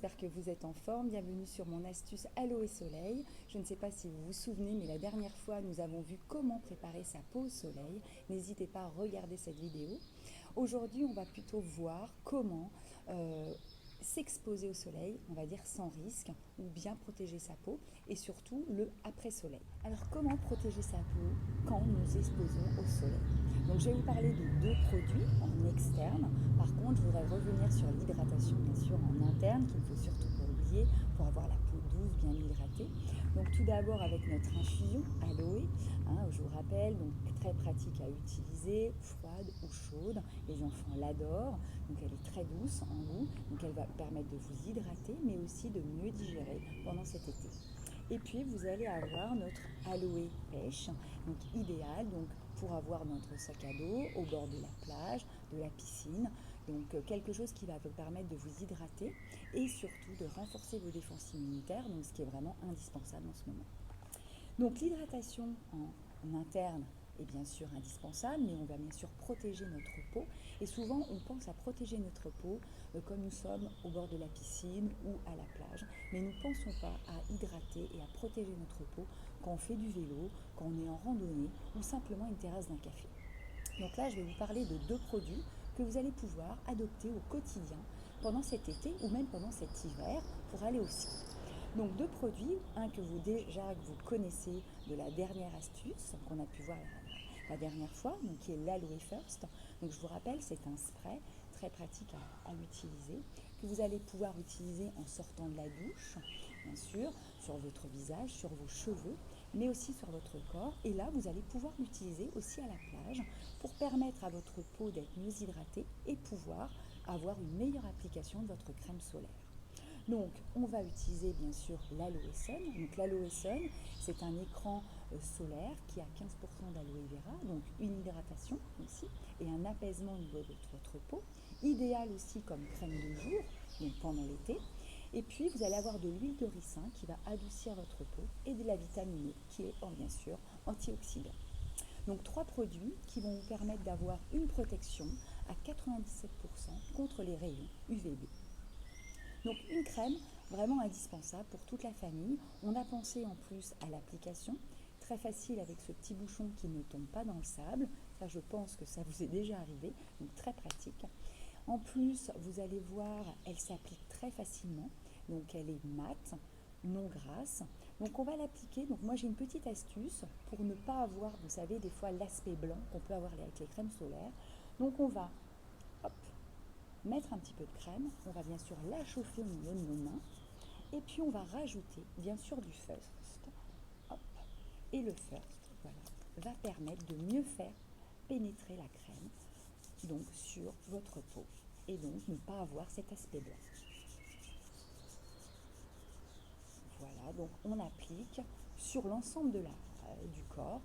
j'espère que vous êtes en forme. Bienvenue sur mon astuce Aloe Soleil. Je ne sais pas si vous vous souvenez, mais la dernière fois, nous avons vu comment préparer sa peau au soleil. N'hésitez pas à regarder cette vidéo. Aujourd'hui, on va plutôt voir comment s'exposer au soleil, on va dire sans risque, ou bien protéger sa peau, et surtout le après-soleil. Alors, comment protéger sa peau quand nous exposons au soleil? Donc, je vais vous parler de deux produits en externe. Par contre, je voudrais revenir sur l'hydratation, bien sûr, en interne, qu'il ne faut surtout pas oublier pour avoir la peau douce, bien hydratée. Donc, tout d'abord avec notre infusion aloe, je vous rappelle, donc très pratique à utiliser, froide ou chaude. Les enfants l'adorent, donc elle est très douce en goût, donc elle va permettre de vous hydrater, mais aussi de mieux digérer pendant cet été. Et puis vous allez avoir notre aloe pêche, donc idéal donc pour avoir notre sac à dos au bord de la plage, de la piscine, donc quelque chose qui va vous permettre de vous hydrater et surtout de renforcer vos défenses immunitaires, donc ce qui est vraiment indispensable en ce moment. Donc l'hydratation en interne est bien sûr indispensable, mais on va bien sûr protéger notre peau. Et souvent, on pense à protéger notre peau comme nous sommes au bord de la piscine ou à la plage. Mais nous ne pensons pas à hydrater et à protéger notre peau quand on fait du vélo, quand on est en randonnée ou simplement une terrasse d'un café. Donc là, je vais vous parler de deux produits que vous allez pouvoir adopter au quotidien pendant cet été ou même pendant cet hiver pour aller au ski. Donc deux produits, un que vous connaissez de la dernière astuce qu'on a pu voir la dernière fois, donc qui est l'Aloe First. Donc je vous rappelle, c'est un spray très pratique à utiliser, que vous allez pouvoir utiliser en sortant de la douche, bien sûr, sur votre visage, sur vos cheveux, mais aussi sur votre corps. Et là, vous allez pouvoir l'utiliser aussi à la plage pour permettre à votre peau d'être mieux hydratée et pouvoir avoir une meilleure application de votre crème solaire. Donc, on va utiliser bien sûr l'Aloe Sun. Donc, l'Aloe Sun, c'est un écran solaire qui a 15% d'aloe vera, donc une hydratation aussi et un apaisement au niveau de votre peau. Idéal aussi comme crème de jour, donc pendant l'été. Et puis, vous allez avoir de l'huile de ricin qui va adoucir votre peau et de la vitamine E qui est bien sûr antioxydant. Donc, trois produits qui vont vous permettre d'avoir une protection à 97% contre les rayons UVB. Donc une crème vraiment indispensable pour toute la famille. On a pensé en plus à l'application, très facile avec ce petit bouchon qui ne tombe pas dans le sable. Ça, je pense que ça vous est déjà arrivé, donc très pratique. En plus, vous allez voir, elle s'applique très facilement. Donc elle est mate, non grasse. Donc on va l'appliquer. Donc moi j'ai une petite astuce pour ne pas avoir, vous savez, des fois l'aspect blanc qu'on peut avoir avec les crèmes solaires. Donc on va, hop, mettre un petit peu de crème, on va bien sûr la chauffer au niveau de nos mains, et puis on va rajouter bien sûr du first. Hop. Et le first, voilà, va permettre de mieux faire pénétrer la crème donc sur votre peau et donc ne pas avoir cet aspect blanc. Voilà, donc on applique sur l'ensemble du corps.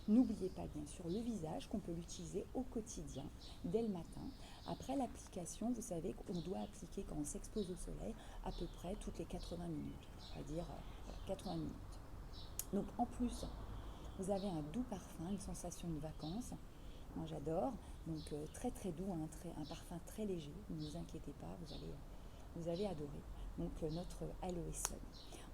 N'oubliez pas bien sûr le visage qu'on peut l'utiliser au quotidien, dès le matin. Après l'application, vous savez qu'on doit appliquer quand on s'expose au soleil à peu près toutes les 80 minutes, c'est-à-dire 80 minutes. Donc en plus, vous avez un doux parfum, une sensation de vacances. Moi j'adore, donc très très doux, un parfum très léger. Ne vous inquiétez pas, vous allez adorer. Donc notre Aloe Sun.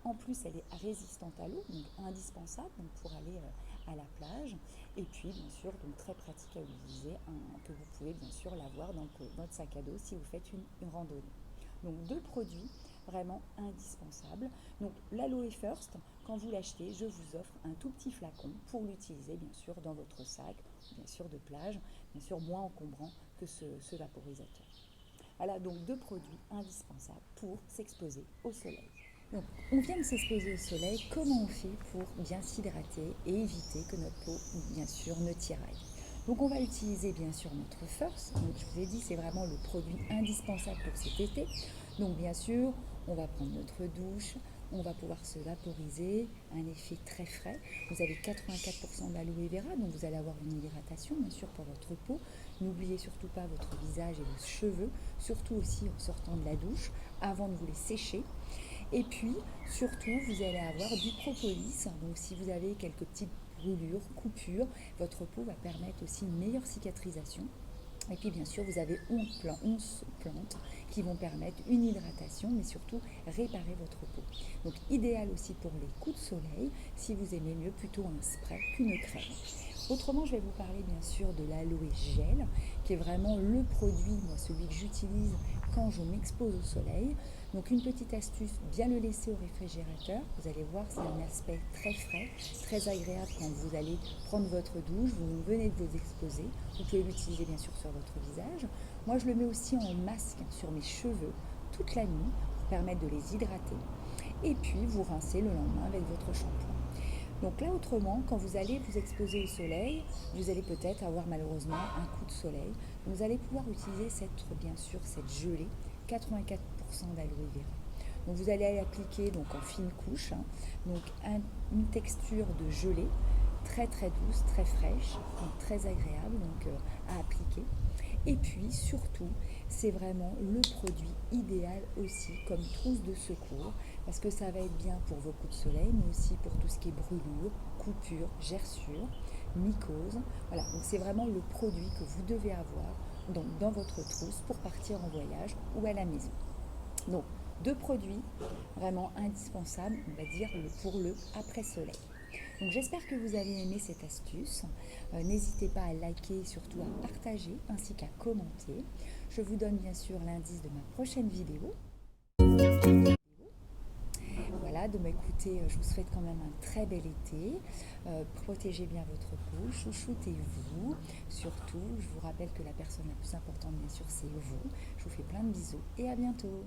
En plus, elle est résistante à l'eau, donc indispensable donc, pour aller à la plage. Et puis, bien sûr, donc très pratique à utiliser, que vous pouvez bien sûr l'avoir dans votre sac à dos si vous faites une randonnée. Donc deux produits vraiment indispensables. Donc l'Aloe First, quand vous l'achetez, je vous offre un tout petit flacon pour l'utiliser bien sûr dans votre sac, bien sûr de plage, bien sûr moins encombrant que ce vaporisateur. Voilà donc deux produits indispensables pour s'exposer au soleil. Donc, on vient de s'exposer au soleil, comment on fait pour bien s'hydrater et éviter que notre peau, bien sûr, ne tiraille? Donc, on va utiliser bien sûr notre First. Donc, je vous ai dit, c'est vraiment le produit indispensable pour cet été. Donc, bien sûr, on va prendre notre douche, on va pouvoir se vaporiser, un effet très frais. Vous avez 84% d'aloe vera, donc vous allez avoir une hydratation, bien sûr, pour votre peau. N'oubliez surtout pas votre visage et vos cheveux, surtout aussi en sortant de la douche, avant de vous les sécher. Et puis, surtout, vous allez avoir du propolis. Donc, si vous avez quelques petites brûlures, coupures, votre peau va permettre aussi une meilleure cicatrisation. Et puis bien sûr, vous avez 11 plantes qui vont permettre une hydratation, mais surtout réparer votre peau. Donc idéal aussi pour les coups de soleil, si vous aimez mieux plutôt un spray qu'une crème. Autrement, je vais vous parler bien sûr de l'aloe gel, qui est vraiment le produit, moi celui que j'utilise quand je m'expose au soleil. Donc une petite astuce, bien le laisser au réfrigérateur. Vous allez voir, c'est un aspect très frais, très agréable quand vous allez prendre votre douche, vous venez de vous exposer. Vous pouvez l'utiliser bien sûr sur votre visage. Moi je le mets aussi en masque sur mes cheveux toute la nuit pour permettre de les hydrater. Et puis vous rincez le lendemain avec votre shampoing. Donc là, autrement, quand vous allez vous exposer au soleil, vous allez peut-être avoir malheureusement un coup de soleil. Vous allez pouvoir utiliser bien sûr cette gelée, 84% d'aloe vera. Donc vous allez appliquer donc en fine couche, donc une texture de gelée très très douce, très fraîche, donc très agréable à appliquer. Et puis surtout, c'est vraiment le produit idéal aussi comme trousse de secours parce que ça va être bien pour vos coups de soleil, mais aussi pour tout ce qui est brûlure, coupure, gerçure, mycose. Voilà, donc c'est vraiment le produit que vous devez avoir donc, dans votre trousse pour partir en voyage ou à la maison. Donc, deux produits vraiment indispensables, on va dire, pour le après-soleil. Donc j'espère que vous avez aimé cette astuce. N'hésitez pas à liker et surtout à partager ainsi qu'à commenter. Je vous donne bien sûr l'indice de ma prochaine vidéo. Voilà, de m'écouter, je vous souhaite quand même un très bel été. Protégez bien votre peau, chouchoutez-vous. Surtout, je vous rappelle que la personne la plus importante bien sûr c'est vous. Je vous fais plein de bisous et à bientôt.